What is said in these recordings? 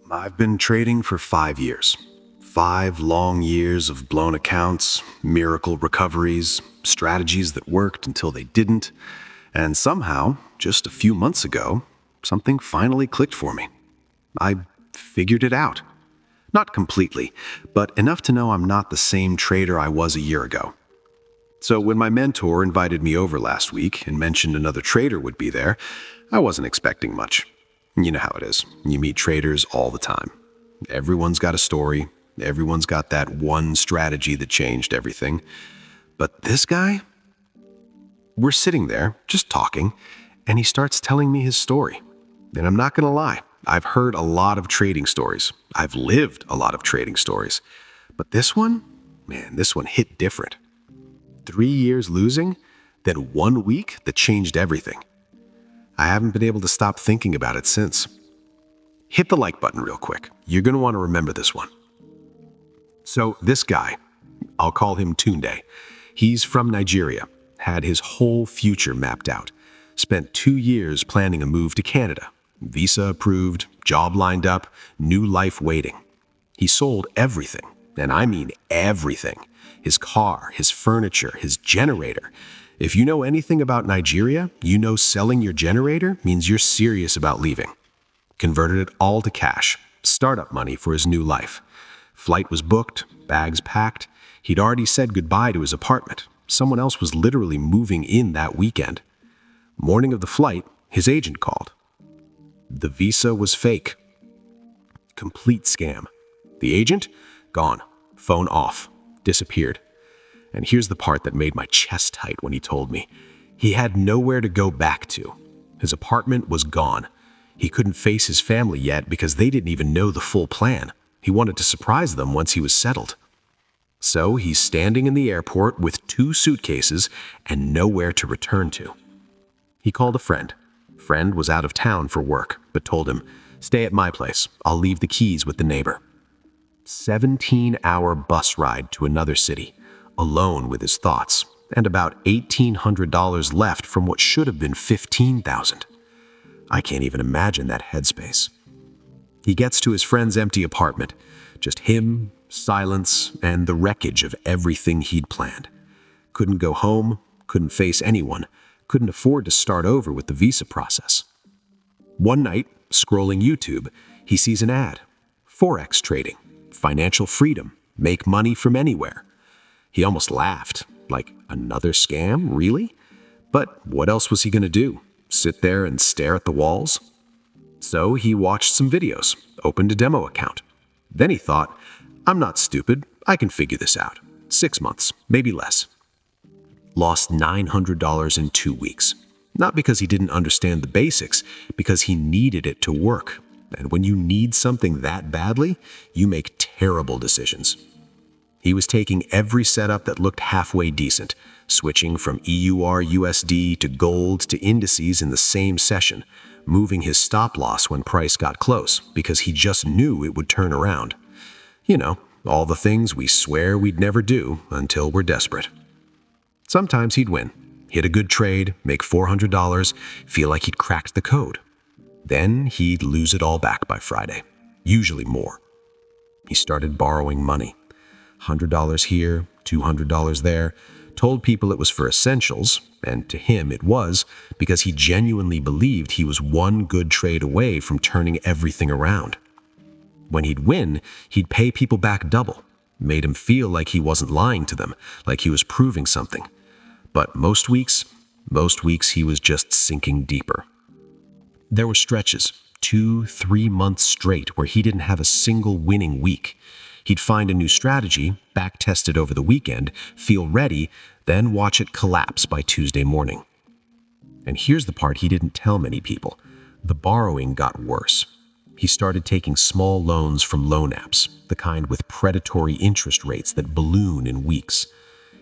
I've been trading for 5 years. 5 long years of blown accounts, miracle recoveries, strategies that worked until they didn't. And somehow, just a few months ago, something finally clicked for me. I figured it out. Not completely, but enough to know I'm not the same trader I was a year ago. So when my mentor invited me over last week and mentioned another trader would be there, I wasn't expecting much. You know how it is. You meet traders all the time. Everyone's got a story. Everyone's got that one strategy that changed everything. But this guy? We're sitting there, just talking, and he starts telling me his story. And I'm not going to lie, I've heard a lot of trading stories. I've lived a lot of trading stories. But this one? Man, this one hit different. 3 years losing, then 1 week that changed everything. I haven't been able to stop thinking about it since. Hit the like button real quick. You're going to want to remember this one. So this guy, I'll call him Tunde. He's from Nigeria, had his whole future mapped out, spent 2 years planning a move to Canada. Visa approved, job lined up, new life waiting. He sold everything, and I mean everything. His car, his furniture, his generator. If you know anything about Nigeria, you know selling your generator means you're serious about leaving. Converted it all to cash, startup money for his new life. Flight was booked, bags packed. He'd already said goodbye to his apartment. Someone else was literally moving in that weekend. Morning of the flight, his agent called. The visa was fake. Complete scam. The agent? Gone. Phone off. Disappeared. And here's the part that made my chest tight when he told me. He had nowhere to go back to. His apartment was gone. He couldn't face his family yet because they didn't even know the full plan. He wanted to surprise them once he was settled. So he's standing in the airport with 2 suitcases and nowhere to return to. He called a friend. Friend was out of town for work, but told him, "Stay at my place. I'll leave the keys with the neighbor." 17-hour bus ride to another city, alone with his thoughts, and about $1,800 left from what should have been $15,000. I can't even imagine that headspace. He gets to his friend's empty apartment, just him, silence, and the wreckage of everything he'd planned. Couldn't go home, couldn't face anyone, couldn't afford to start over with the visa process. One night, scrolling YouTube, he sees an ad. Forex trading, financial freedom, make money from anywhere. He almost laughed, like, another scam, really? But what else was he going to do? Sit there and stare at the walls? So he watched some videos, opened a demo account. Then he thought, I'm not stupid, I can figure this out. 6 months, maybe less. Lost $900 in 2 weeks. Not because he didn't understand the basics, because he needed it to work. And when you need something that badly, you make terrible decisions. He was taking every setup that looked halfway decent, switching from EUR USD to gold to indices in the same session, moving his stop loss when price got close because he just knew it would turn around. You know, all the things we swear we'd never do until we're desperate. Sometimes he'd win, hit a good trade, make $400, feel like he'd cracked the code. Then he'd lose it all back by Friday, usually more. He started borrowing money. $100 here, $200 there, told people it was for essentials, and to him it was because he genuinely believed he was one good trade away from turning everything around. When he'd win, he'd pay people back double, made him feel like he wasn't lying to them, like he was proving something. But most weeks he was just sinking deeper. There were stretches, 2-3 months straight, where he didn't have a single winning week. He'd find a new strategy, back-test it over the weekend, feel ready, then watch it collapse by Tuesday morning. And here's the part he didn't tell many people. The borrowing got worse. He started taking small loans from loan apps, the kind with predatory interest rates that balloon in weeks.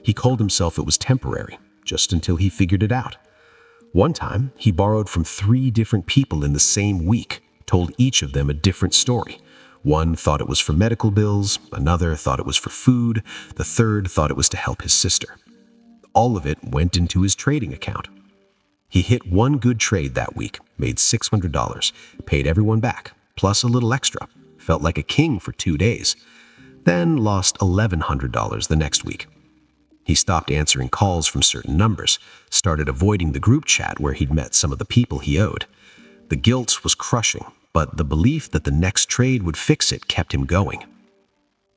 He told himself it was temporary, just until he figured it out. One time, he borrowed from 3 different people in the same week, told each of them a different story. One thought it was for medical bills, another thought it was for food, the third thought it was to help his sister. All of it went into his trading account. He hit one good trade that week, made $600, paid everyone back, plus a little extra, felt like a king for 2 days, then lost $1,100 the next week. He stopped answering calls from certain numbers, started avoiding the group chat where he'd met some of the people he owed. The guilt was crushing, but the belief that the next trade would fix it kept him going.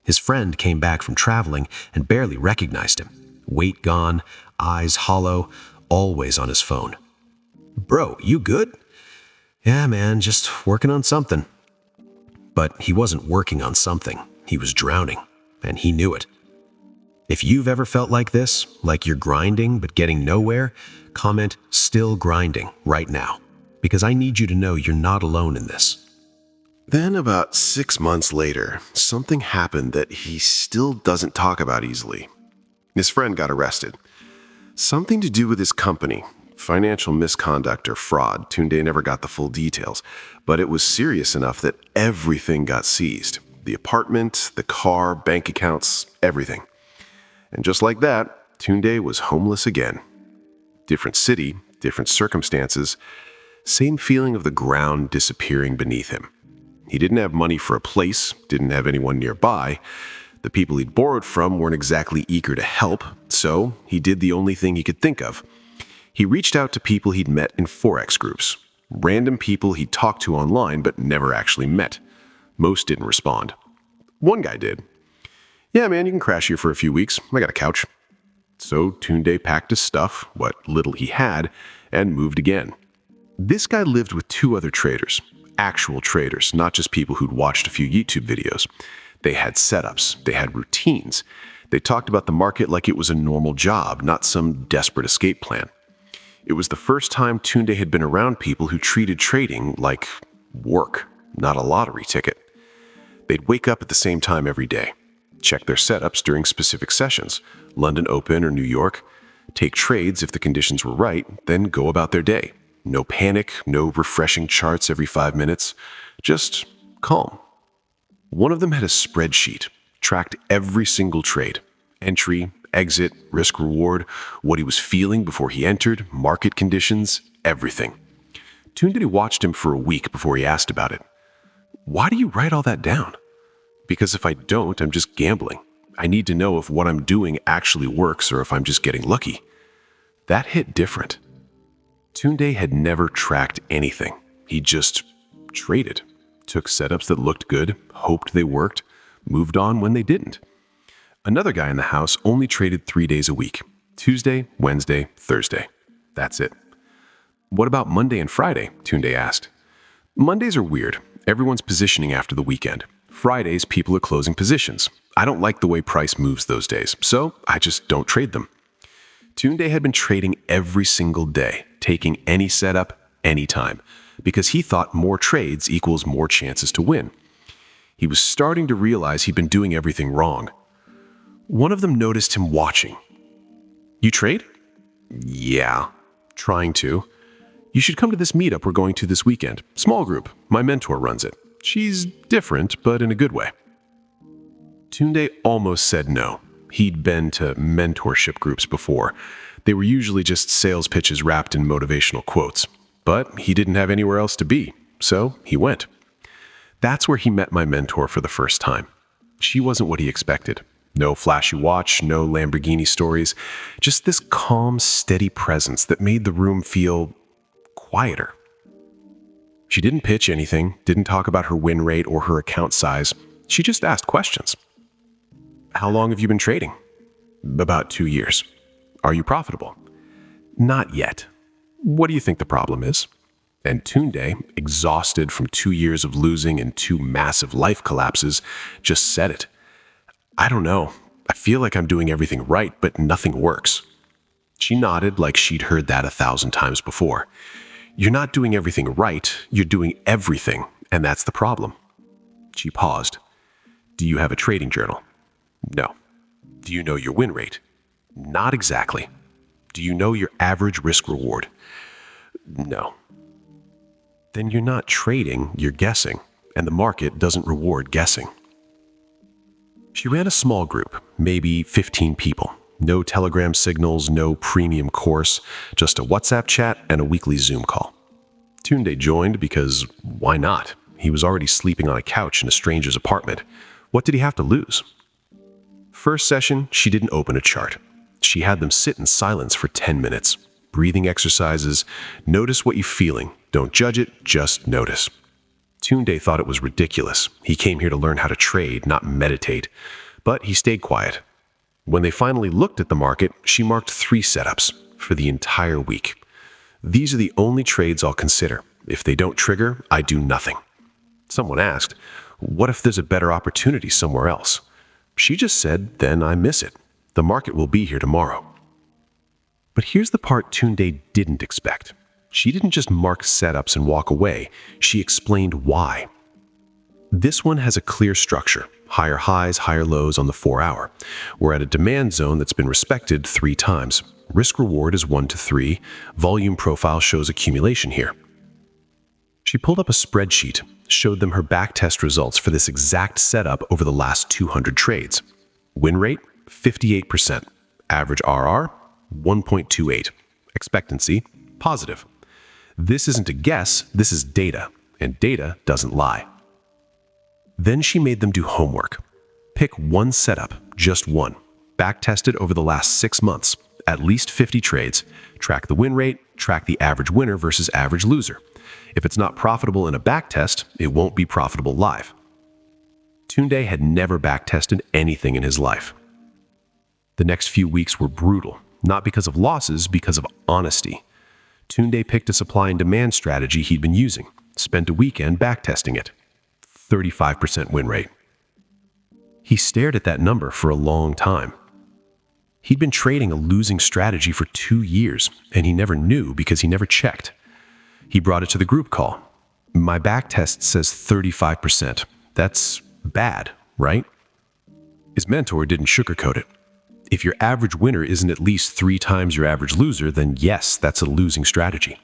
His friend came back from traveling and barely recognized him. Weight gone, eyes hollow, always on his phone. "Bro, you good?" "Yeah, man, just working on something." But he wasn't working on something. He was drowning, and he knew it. If you've ever felt like this, like you're grinding but getting nowhere, comment "still grinding" right now, because I need you to know you're not alone in this. Then about 6 months later, something happened that he still doesn't talk about easily. His friend got arrested. Something to do with his company, financial misconduct or fraud. Tunde never got the full details, but it was serious enough that everything got seized. The apartment, the car, bank accounts, everything. And just like that, Tunde was homeless again. Different city, different circumstances, same feeling of the ground disappearing beneath him. He didn't have money for a place, didn't have anyone nearby. The people he'd borrowed from weren't exactly eager to help, so he did the only thing he could think of. He reached out to people he'd met in Forex groups, random people he'd talked to online but never actually met. Most didn't respond. One guy did. "Yeah, man, you can crash here for a few weeks. I got a couch." So Tunde packed his stuff, what little he had, and moved again. This guy lived with 2 other traders, actual traders, not just people who'd watched a few YouTube videos. They had setups, they had routines. They talked about the market like it was a normal job, not some desperate escape plan. It was the first time Tunde had been around people who treated trading like work, not a lottery ticket. They'd wake up at the same time every day, check their setups during specific sessions, London Open or New York, take trades if the conditions were right, then go about their day. No panic, no refreshing charts every 5 minutes, just calm. One of them had a spreadsheet, tracked every single trade, entry, exit, risk reward, what he was feeling before he entered, market conditions, everything. Tunde watched him for a week before he asked about it. "Why do you write all that down?" "Because if I don't, I'm just gambling. I need to know if what I'm doing actually works or if I'm just getting lucky." That hit different. Tunde had never tracked anything. He just traded, took setups that looked good, hoped they worked, moved on when they didn't. Another guy in the house only traded 3 days a week, Tuesday, Wednesday, Thursday. That's it. "What about Monday and Friday?" Tunde asked. "Mondays are weird. Everyone's positioning after the weekend. Fridays, people are closing positions. I don't like the way price moves those days, so I just don't trade them." Tunde had been trading every single day, taking any setup, anytime, because he thought more trades equals more chances to win. He was starting to realize he'd been doing everything wrong. One of them noticed him watching. "You trade?" "Yeah, trying to." "You should come to this meetup we're going to this weekend. Small group. My mentor runs it. She's different, but in a good way." Tunde almost said no. He'd been to mentorship groups before. They were usually just sales pitches wrapped in motivational quotes. But he didn't have anywhere else to be, so he went. That's where he met my mentor for the first time. She wasn't what he expected. No flashy watch, no Lamborghini stories, just this calm, steady presence that made the room feel quieter. She didn't pitch anything, didn't talk about her win rate or her account size. She just asked questions. "How long have you been trading?" "About 2 years." "Are you profitable?" "Not yet." "What do you think the problem is?" And Tunde, exhausted from 2 years of losing and 2 massive life collapses, just said it. "I don't know. I feel like I'm doing everything right, but nothing works." She nodded like she'd heard that 1,000 times before. "You're not doing everything right, you're doing everything, and that's the problem." She paused. "Do you have a trading journal?" "No." "Do you know your win rate?" "Not exactly." "Do you know your average risk reward?" "No." "Then you're not trading, you're guessing, and the market doesn't reward guessing." She ran a small group, maybe 15 people. No Telegram signals, no premium course, just a WhatsApp chat and a weekly Zoom call. Tunde joined because why not? He was already sleeping on a couch in a stranger's apartment. What did he have to lose? First session, she didn't open a chart. She had them sit in silence for 10 minutes. Breathing exercises. Notice what you're feeling. Don't judge it, just notice. Tunde thought it was ridiculous. He came here to learn how to trade, not meditate. But he stayed quiet. When they finally looked at the market, she marked 3 setups for the entire week. These are the only trades I'll consider. If they don't trigger, I do nothing. Someone asked, what if there's a better opportunity somewhere else? She just said, then I miss it. The market will be here tomorrow. But here's the part Tunde didn't expect. She didn't just mark setups and walk away. She explained why. This one has a clear structure. Higher highs, higher lows on the 4-hour. We're at a demand zone that's been respected 3 times. Risk reward is 1 to 3. Volume profile shows accumulation here. She pulled up a spreadsheet, showed them her backtest results for this exact setup over the last 200 trades. Win rate, 58%. Average RR, 1.28. Expectancy, positive. This isn't a guess, this is data, and data doesn't lie. Then she made them do homework. Pick one setup, just one. Backtest it over the last 6 months, at least 50 trades. Track the win rate, track the average winner versus average loser. If it's not profitable in a backtest, it won't be profitable live. Tunde had never backtested anything in his life. The next few weeks were brutal, not because of losses, because of honesty. Tunde picked a supply and demand strategy he'd been using, spent a weekend backtesting it. 35% win rate. He stared at that number for a long time. He'd been trading a losing strategy for 2 years, and he never knew because he never checked. He brought it to the group call. My backtest says 35%. That's bad, right? His mentor didn't sugarcoat it. If your average winner isn't at least 3 times your average loser, then yes, that's a losing strategy.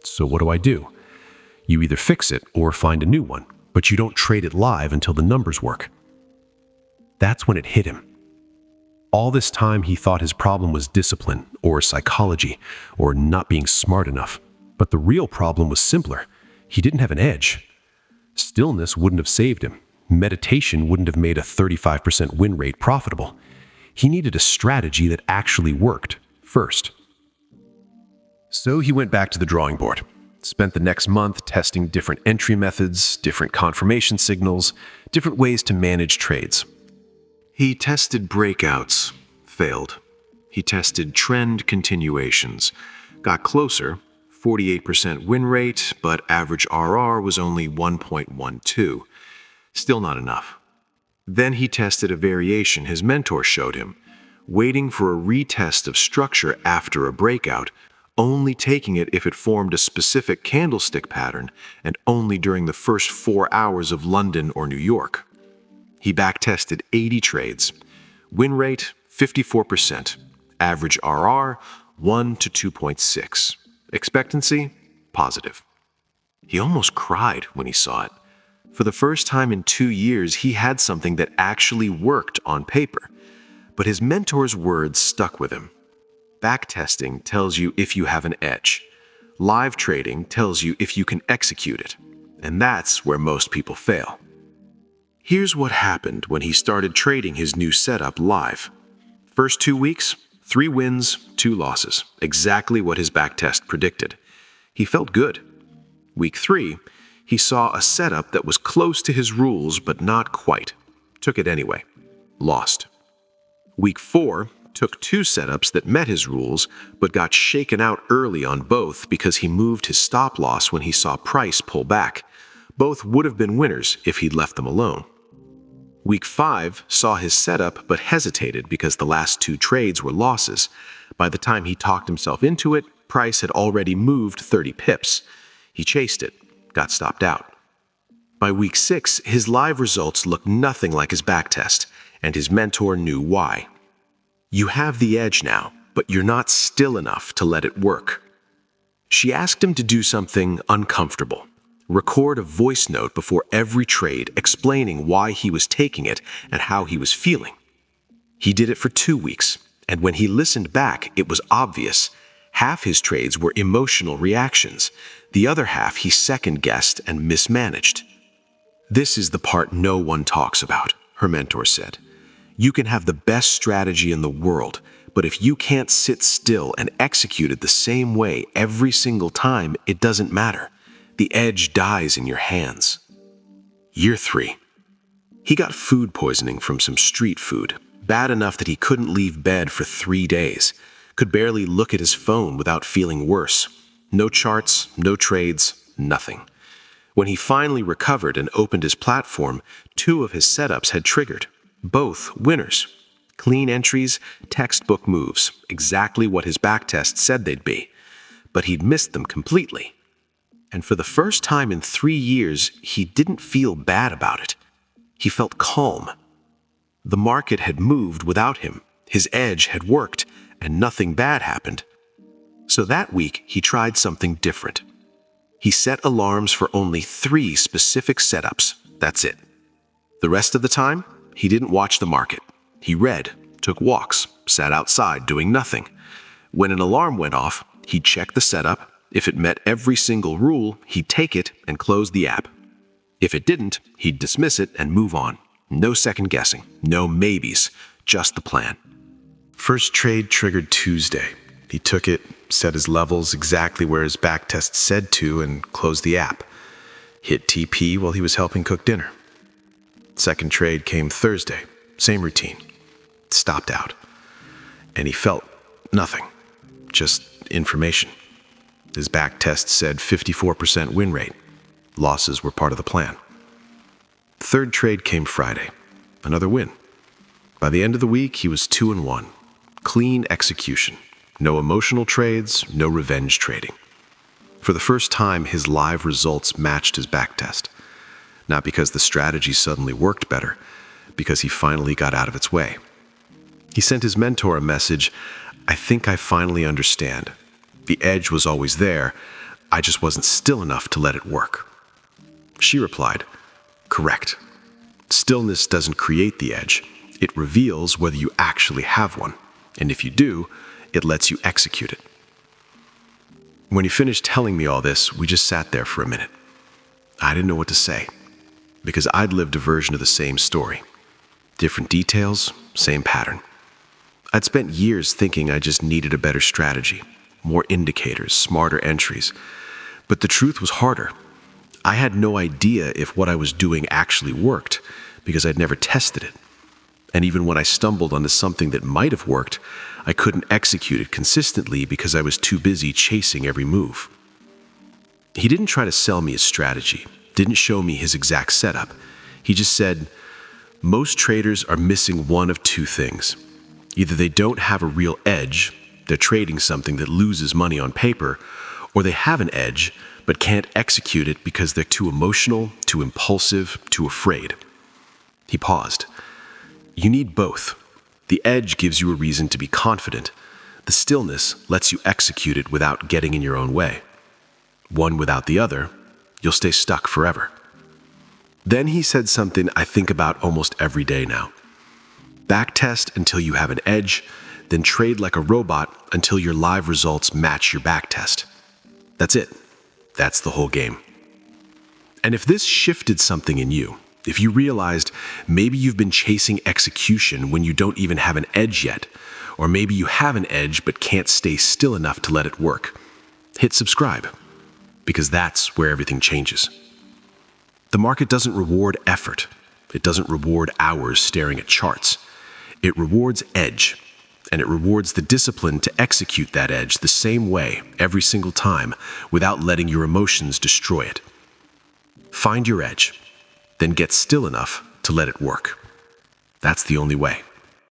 So what do? You either fix it or find a new one, but you don't trade it live until the numbers work. That's when it hit him. All this time he thought his problem was discipline or psychology or not being smart enough. But the real problem was simpler. He didn't have an edge. Stillness wouldn't have saved him. Meditation wouldn't have made a 35% win rate profitable. He needed a strategy that actually worked first. So he went back to the drawing board. Spent the next month testing different entry methods, different confirmation signals, different ways to manage trades. He tested breakouts, failed. He tested trend continuations, got closer, 48% win rate, but average RR was only 1.12. Still not enough. Then he tested a variation his mentor showed him, waiting for a retest of structure after a breakout, only taking it if it formed a specific candlestick pattern and only during the first 4 hours of London or New York. He backtested 80 trades. Win rate, 54%. Average RR, 1 to 2.6. Expectancy, positive. He almost cried when he saw it. For the first time in 2 years, he had something that actually worked on paper. But his mentor's words stuck with him. Backtesting tells you if you have an edge. Live trading tells you if you can execute it. And that's where most people fail. Here's what happened when he started trading his new setup live. First 2 weeks, 3 wins, 2 losses, exactly what his backtest predicted. He felt good. Week 3, he saw a setup that was close to his rules but not quite. Took it anyway. Lost. Week 4, took 2 setups that met his rules but got shaken out early on both because he moved his stop loss when he saw price pull back. Both would have been winners if he'd left them alone. Week 5 saw his setup but hesitated because the last 2 trades were losses. By the time he talked himself into it, price had already moved 30 pips. He chased it, got stopped out. By week 6, his live results looked nothing like his backtest, and his mentor knew why. You have the edge now, but you're not still enough to let it work. She asked him to do something uncomfortable. Record a voice note before every trade explaining why he was taking it and how he was feeling. He did it for 2 weeks, and when he listened back, it was obvious. Half his trades were emotional reactions. The other half he second-guessed and mismanaged. "This is the part no one talks about," her mentor said. "You can have the best strategy in the world, but if you can't sit still and execute it the same way every single time, it doesn't matter. The edge dies in your hands." Year 3. He got food poisoning from some street food, bad enough that he couldn't leave bed for 3 days, could barely look at his phone without feeling worse. No charts, no trades, nothing. When he finally recovered and opened his platform, 2 of his setups had triggered. Both winners. Clean entries, textbook moves, exactly what his backtest said they'd be. But he'd missed them completely. And for the first time in 3 years, he didn't feel bad about it. He felt calm. The market had moved without him, his edge had worked, and nothing bad happened. So that week, he tried something different. He set alarms for only 3 specific setups. That's it. The rest of the time, he didn't watch the market. He read, took walks, sat outside doing nothing. When an alarm went off, he'd check the setup. If it met every single rule, he'd take it and close the app. If it didn't, he'd dismiss it and move on. No second guessing, no maybes, just the plan. First trade triggered Tuesday. He took it, set his levels exactly where his backtest said to, and closed the app. Hit TP while he was helping cook dinner. Second trade came Thursday, same routine. Stopped out. And he felt nothing, just information. His backtest said 54% win rate. Losses were part of the plan. Third trade came Friday, another win. By the end of the week, he was 2-1. Clean execution. No emotional trades, no revenge trading. For the first time, his live results matched his backtest. Not because the strategy suddenly worked better, because he finally got out of its way. He sent his mentor a message, "I think I finally understand. The edge was always there, I just wasn't still enough to let it work." She replied, "Correct. Stillness doesn't create the edge. It reveals whether you actually have one. And if you do, it lets you execute it." When he finished telling me all this, we just sat there for a minute. I didn't know what to say, because I'd lived a version of the same story. Different details, same pattern. I'd spent years thinking I just needed a better strategy, more indicators, smarter entries. But the truth was harder. I had no idea if what I was doing actually worked, because I'd never tested it. And even when I stumbled onto something that might have worked, I couldn't execute it consistently because I was too busy chasing every move. He didn't try to sell me his strategy, didn't show me his exact setup. He just said, "Most traders are missing one of 2 things. Either they don't have a real edge, they're trading something that loses money on paper, or they have an edge but can't execute it because they're too emotional, too impulsive, too afraid." He paused. You need both. The edge gives you a reason to be confident. The stillness lets you execute it without getting in your own way. One without the other, you'll stay stuck forever. Then he said something I think about almost every day now. Backtest until you have an edge, then trade like a robot until your live results match your backtest. That's it. That's the whole game. And if this shifted something in you, if you realized maybe you've been chasing execution when you don't even have an edge yet, or maybe you have an edge but can't stay still enough to let it work, hit subscribe, because that's where everything changes. The market doesn't reward effort. It doesn't reward hours staring at charts. It rewards edge, and it rewards the discipline to execute that edge the same way every single time without letting your emotions destroy it. Find your edge, then get still enough to let it work. That's the only way.